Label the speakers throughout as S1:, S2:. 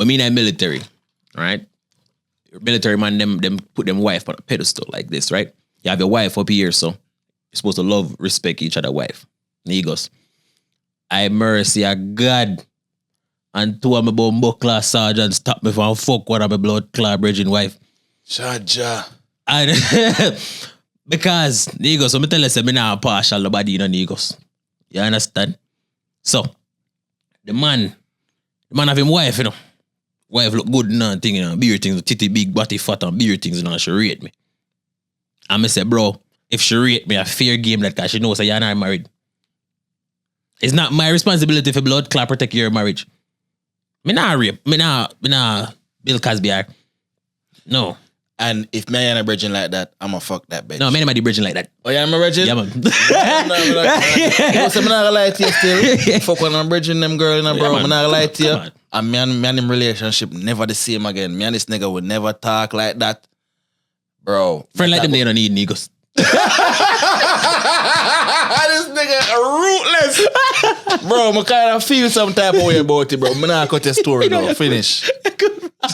S1: when me in the military, right? Military man, them put them wife on a pedestal like this, right? You have your wife up here, so you're supposed to love, respect each other wife. Negus. I mercy of God. And two of my bombo class sergeants stop me from fuck one of my blood clot bridging wife.
S2: Jaja.
S1: And because Negus, so me tell you, say me not partial nobody, you know, Negus. You understand? So, the man have him wife, you know. Wife look good and thing, you know, beer things, titty big, body fat and beer things, you know, she rate me. And me say, bro, if she rate me, a fair game that cause she knows that you're not married. It's not my responsibility for blood clot protect your marriage. Me not rape. Me not Bill Cosby. No.
S2: And if me ain't a virgin like that, I'ma fuck that bitch.
S1: No, me ain't virgin like that.
S2: Oh, yeah, I'm a virgin?
S1: Yeah, man.
S2: No, so I'm not gonna lie to you still. Fuck when I'm virgin them girl, you know, bro.
S1: Yeah,
S2: I'm not gonna lie to you.
S1: On.
S2: And me and him relationship never the same again. Me and this nigga would never talk like that. Bro.
S1: Friend like them, they don't need Negus.
S2: This nigga rootless. Bro, I kind of feel some type of way about it, bro. I'm not cut the story, though. Finish.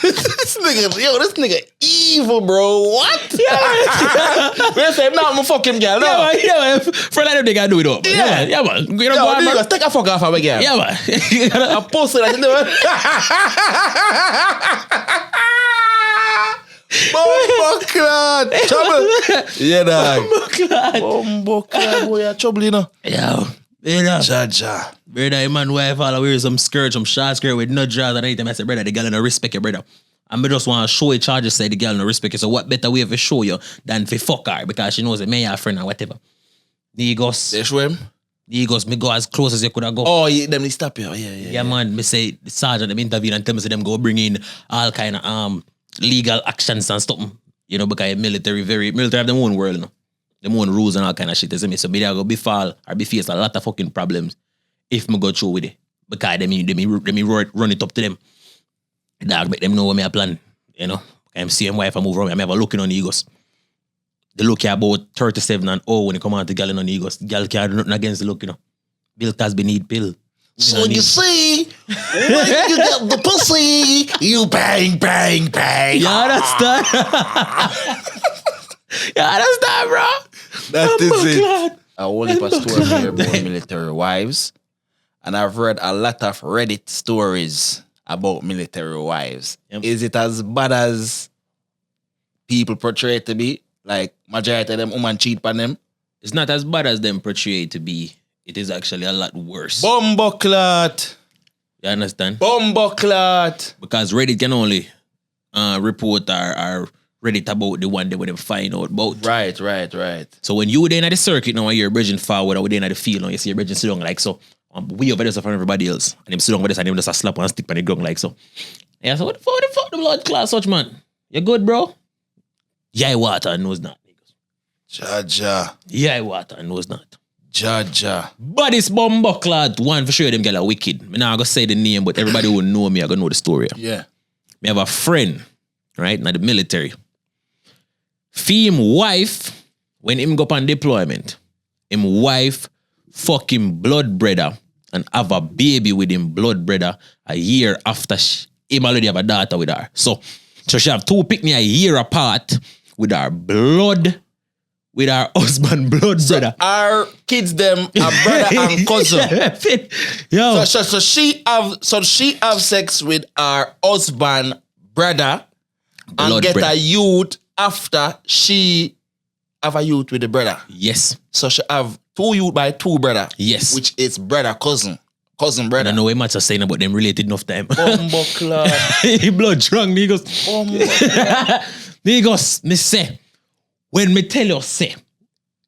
S2: This nigga evil, bro. What? Yeah. We say, nah, I'm a fucking girl, no.
S1: Yeah, friend like them, they gotta do it up.
S2: Yeah.
S1: Yeah, man. You
S2: Yo,
S1: know,
S2: niggas, take a fuck off of a girl.
S1: yeah, man.
S2: I posted that, you know. Bumbleclad. Trouble. Yeah, dog. Bumbleclad. Boy, you're trouble, you know.
S1: Yo.
S2: Jaja.
S1: Brother, man, wife all wear some skirt, some short skirt with no drawers and anything. I said, brother, the girl no respect you, brother. And I just want to show you charges say the girl no respect you. So what better way to show you than to fuck her because she knows that me your friend or whatever. Negus.
S2: They show him?
S1: Negus, me go as close as you could have go.
S2: Oh, yeah, them they stop you. Yeah,
S1: Man, me say the sergeant them intervene and tell me say them go bring in all kind of legal actions and stuff. You know, because military have their own world, you know. Them own rules and all kind of shit. So me there go be fall or be face a lot of fucking problems if me go through with it. Because they run it up to them. Dog make them know what me a plan. You know. I'm seeing wife I move around. I'm ever looking on Negus. They look here about 37 and when it come out to gal on Negus. Gal can't do nothing against the look, you know. Bill Cosby need pill.
S2: So you see, when you get the pussy, you bang, bang, bang.
S1: You understand? You understand, bro?
S2: That is it. I only a story here about military wives. And I've read a lot of Reddit stories about military wives.
S1: Yep.
S2: Is it as bad as people portray it to be? Like, majority of them women cheat on them?
S1: It's not as bad as them portray it to be. It is actually a lot worse.
S2: Bumbleclad.
S1: You understand?
S2: Bumbleclad.
S1: Because Reddit can only report or Reddit about the one they would find out about.
S2: Right.
S1: So when you in at the circuit now and you're bridging forward or in at the field now, you see you're bridging sit down like so. We over there from everybody else. And them sit down with this and them just a slap and stick on the ground like so. Yeah, so what the fuck the blood class such man? You good, bro? Yeah, water and knows not.
S2: Jaja.
S1: Yeah, water and knows not.
S2: Jaja.
S1: But it's Bumbleclad. One for sure them girl are wicked. I'm not gonna say the name, but everybody will know me. I gonna know the story.
S2: Yeah.
S1: Me have a friend, right, in the military. Him wife, when him go on deployment, him wife fuck him blood brother and have a baby with him blood brother a year after him already have a daughter with her. So she have two pick me a year apart with her with her husband blood brother.
S2: Our kids them are brother and cousin.
S1: Yo.
S2: So she have sex with our husband brother and
S1: Blood
S2: get
S1: brother.
S2: a youth after she have a youth with the brother.
S1: Yes.
S2: So she have two youth by two brother.
S1: Yes.
S2: Which is brother cousin brother.
S1: I know what much are saying about them related enough time.
S2: Bumbleclad.
S1: He blood drunk, Negus. Negus, me say, when me tell you say,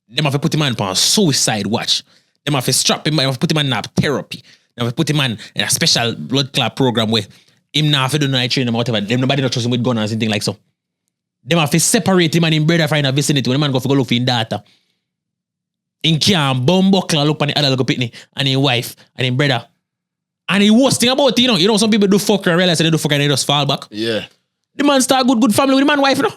S1: them have to put him on a suicide watch. Them have to strap him, have to put him on a therapy. Them have to put him on a special blood clot program where him now have to do night training or whatever. Them nobody not trust him with guns and anything like so. Them have to separate him and him brother from in a vicinity when the man go look for his daughter. In can't Bumbleclad look on the other little pitney and his wife and his brother. And the worst thing about it, you know some people do fuck and realize they do fuck and they just fall back.
S2: Yeah.
S1: The man start good family with the man wife, you know.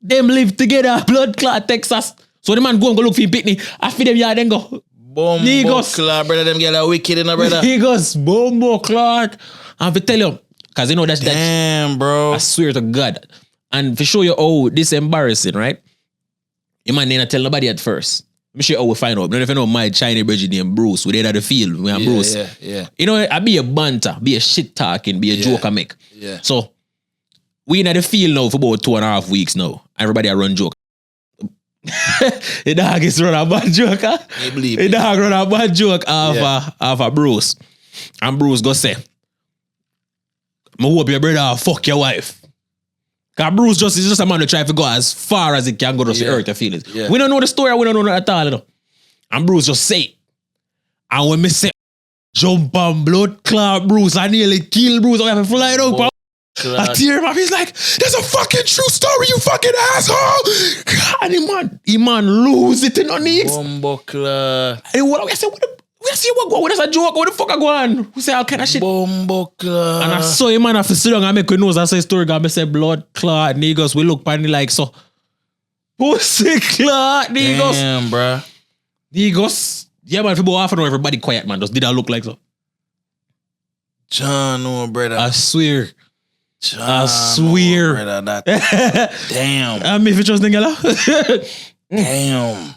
S1: Them live together, blood clot, Texas. So the man go look for him pitney. After them yard then go.
S2: Bumbleclad, brother, them girl are wicked, you know, brother.
S1: Negus, Bumbleclad. And I tell you, Cause you know that's
S2: Damn, bro.
S1: I swear to God. And to show you how this embarrassing, right? You might not tell nobody at first. Let me show you how we find out. If you know my Chinese bridge named Bruce, we did at the field, we are Bruce.
S2: Yeah.
S1: You know, I be a banter, be a shit talking, be a joke I make.
S2: Yeah.
S1: So we in at the field now for about 2.5 weeks now. Everybody I run joke. The dog is run a bad joke, huh? The dog run a bad joke off a Bruce. And Bruce go say, I hope your brother fuck your wife. Cause Bruce is just a man who try to go as far as he can go to hurt your feelings. Yeah. We don't know the story, we don't know at all. You know? And Bruce just say it. And when me say, jump on blood clot Bruce, I nearly kill Bruce, I have to fly down. I tear him up, he's like, that's a fucking true story, you fucking asshole. And he man lose it in the knees.
S2: Bumbuckler.
S1: And I said, what is a joke? What the fuck I go on? We say all kind of shit.
S2: Bumbuckler.
S1: And I saw him man, I sit down and make a nose. I say story, I say blood clot, Negus. We look pan like so. Pussy clot, Negus.
S2: Damn, bruh.
S1: Negus. Yeah, man, if you go off and everybody quiet, man. Just did I look like so?
S2: John, no, brother.
S1: I swear.
S2: John,
S1: I swear.
S2: No, brother, that. Damn.
S1: I mean, if you trust
S2: Damn.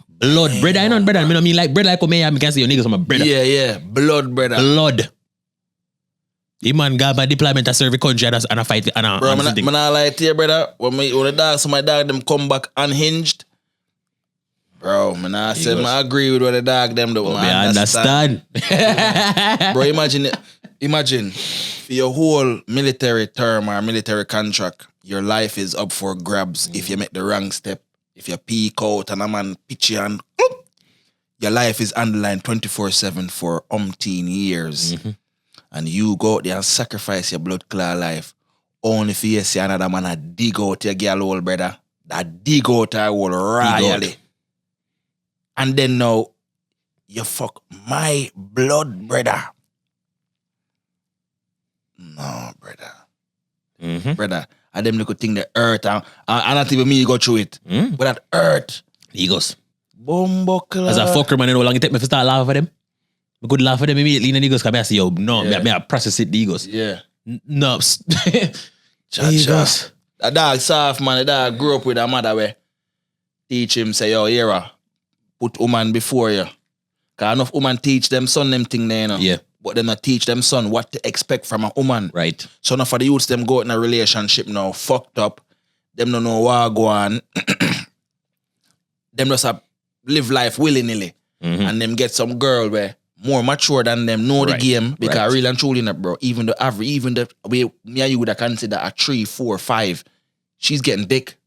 S1: Blood, brother, I know brother. I mean like brother like me, I can say your niggas from a brother.
S2: Yeah. Blood, brother.
S1: Blood. The man got my deployment to serve the country and a fight and a
S2: bro, I'm not lie to you, brother. When the dog, so my dog them come back unhinged. Bro, I said I agree with what the dog them do.
S1: I understand.
S2: Bro, imagine for your whole military term or military contract, your life is up for grabs if you make the wrong step. If you peek out and a man pitch you and your life is underlined 24/7 for umpteen years. Mm-hmm. And you go out there and sacrifice your blood clot life only for you see another man a dig out your girl hole, brother. That dig out her hole royally. And then now, you fuck my blood, brother. No, brother.
S1: Mm-hmm.
S2: Brother, and them little thing that hurt, and not even me go through it. But that hurt.
S1: He goes.
S2: Bumbuckler.
S1: As a fucker, man, you know how long it take me to start laughing for them? I could laugh for them immediately, and he goes, come here, I say, yo, no, I process it, he goes.
S2: Yeah.
S1: No.
S2: Cha-cha. A dog soft, man, the dog grew up with a mother where teach him, say, yo, Ira, put woman before you. Because enough woman teach them son them thing there, you know.
S1: Yeah.
S2: But them not teach them son what to expect from a woman.
S1: Right.
S2: So now for the youths, them go in a relationship now, fucked up. Them don't know what go on. Them just live life willy-nilly. Mm-hmm. And them get some girl where more mature than them know the game. Because real and truly, bro, even the average, even the way me and you would consider a 3, 4, 5, she's getting dick.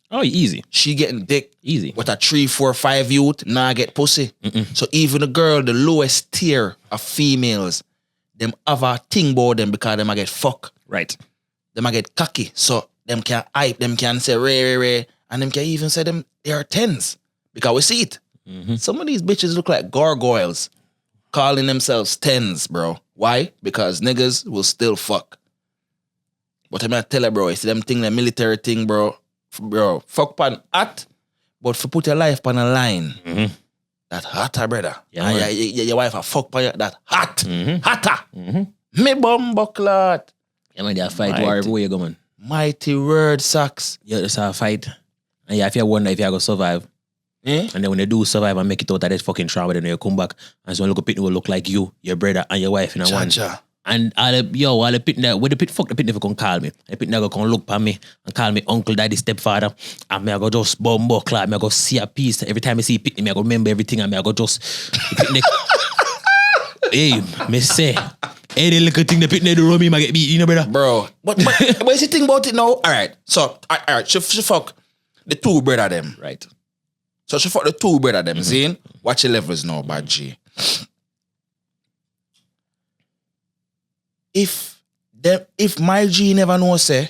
S1: Oh, easy.
S2: She getting dick.
S1: Easy.
S2: But a 3, 4, 5 youth, nah get pussy. So even the girl, the lowest tier of females, them have a thing about them because them a get fuck.
S1: Right.
S2: Them a get cocky. So them can hype, them can say ray. And them can even say them they are 10s. Because we see it. Mm-hmm. Some of these bitches look like gargoyles calling themselves 10s, bro. Why? Because niggas will still fuck. But I'm not tell you, bro, it's them thing, the military thing, bro. Bro, fuck pan hot, but for put your life on a line, that hotter, brother.
S1: Yeah,
S2: and your wife a fuck pan that hot, hotter. Me bumbuckler.
S1: Yeah, man, they fight wherever you go, man.
S2: Mighty word sucks.
S1: Yeah, it's a fight. And yeah, if you wonder if you're going to survive, and then when they do survive and make it out of that fucking trauma, then you come back and so look up, it will look like you, your brother, and your wife in a one. And all the pit there, where the pit fuck the pit never come call me. The pit never come look for me and call me uncle, daddy, stepfather. And me I go just bumbuckler, me I go see a piece. Every time I see pit, me I go remember everything and me I go just hey, me say, any little thing the pit there do me, I get beat, you know, brother.
S2: Bro, but what's the thing about it now? Alright, so alright, she fuck the two brother them.
S1: Right.
S2: So she fuck the two brother them, see? Watch your levels now, bad G. If my G never know say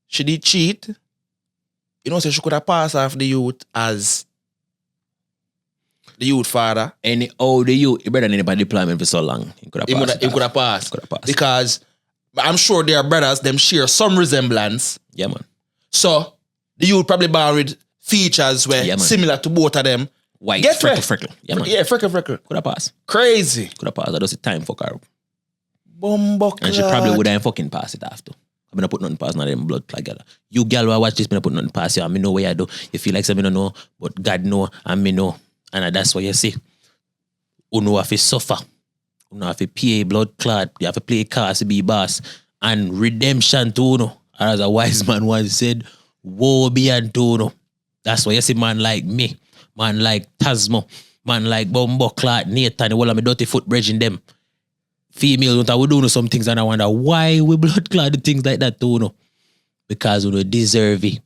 S2: she did cheat, you know say she could have passed off the youth as the youth father.
S1: The youth, you better than anybody deployment for so long. He could have passed.
S2: Because I'm sure their brothers, them share some resemblance.
S1: Yeah, man.
S2: So the youth probably born with features where similar to both of them.
S1: White, freckle. Yeah, man.
S2: Yeah, freckle.
S1: Could have passed.
S2: Crazy.
S1: Could have passed. That was the time for her.
S2: Bumbo
S1: And she probably would have fucking pass it after. I'm not put nothing past none of them blood clot girl. You girl who watch this, me not put nothing past you. And me know what I do. You feel like something I don't know, but God know and me know. And that's what you see. You know have to suffer. You know have to pay blood clot. You have to play cards to be boss. And redemption too, you know. As a wise man once said, woe be unto you know. That's why you see man like me, man like Tasmo, man like Bumbo Clot, Nathan, all of my dirty foot bridge in them. Female, I would do some things and I wonder why we blood clot things like that too, no? Because we deserve it.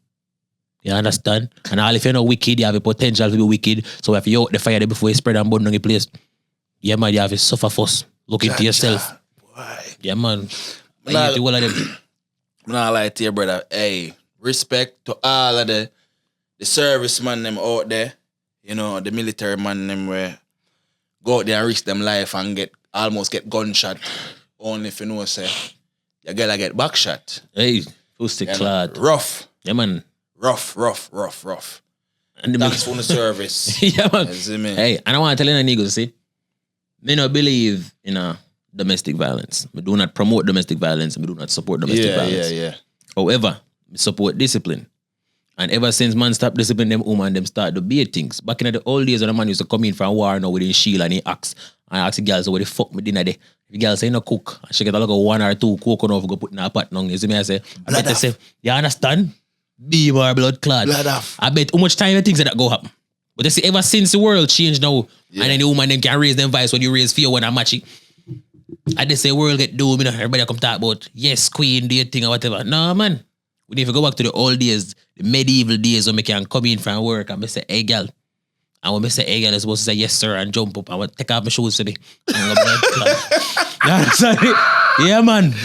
S1: You understand? And all if you're not wicked, you have a potential to be wicked. So if you out the fire there before you spread and burn on the place, yeah man, you have to suffer first. Look into yourself.
S2: Why?
S1: Yeah man.
S2: Nah,
S1: All of them.
S2: I'm not lie to you, brother. Hey, respect to all of the servicemen them out there. You know, the military man them where go out there and risk them life and almost get gunshot. Only if you know say you gotta get back shot.
S1: Hey, pussy clad.
S2: Rough.
S1: Yeah man.
S2: Rough.
S1: And the
S2: Thanks for the service.
S1: yeah man.
S2: You see me?
S1: Hey, and I want to tell you niggas, see, me not believe in domestic violence. We do not promote domestic violence and we do not support domestic violence.
S2: Yeah.
S1: However, we support discipline. And ever since man stop disciplining them woman, them start to be things. Back in the old days when a man used to come in from war now with his shield and he ask the girls, so what the fuck me dinner there? If the girl say no cook, and she get a look of 1 or 2 coconut go put in her pot now. You see me I say, I bet they say, you understand? Be more blood clot.
S2: Blood off.
S1: I bet how much time you think that go happen. But they say ever since the world changed now, and then the woman them can raise them voice when you raise fear when I match it. And they say world get doomed, you know, everybody come talk about yes, queen, do your thing or whatever. No man. We need to go back to the old days, the medieval days when we can come in from work and we say, hey girl. And when we say, hey girl, I'm supposed to say yes sir and jump up and take off my shoes for me. You understand it? Yeah man.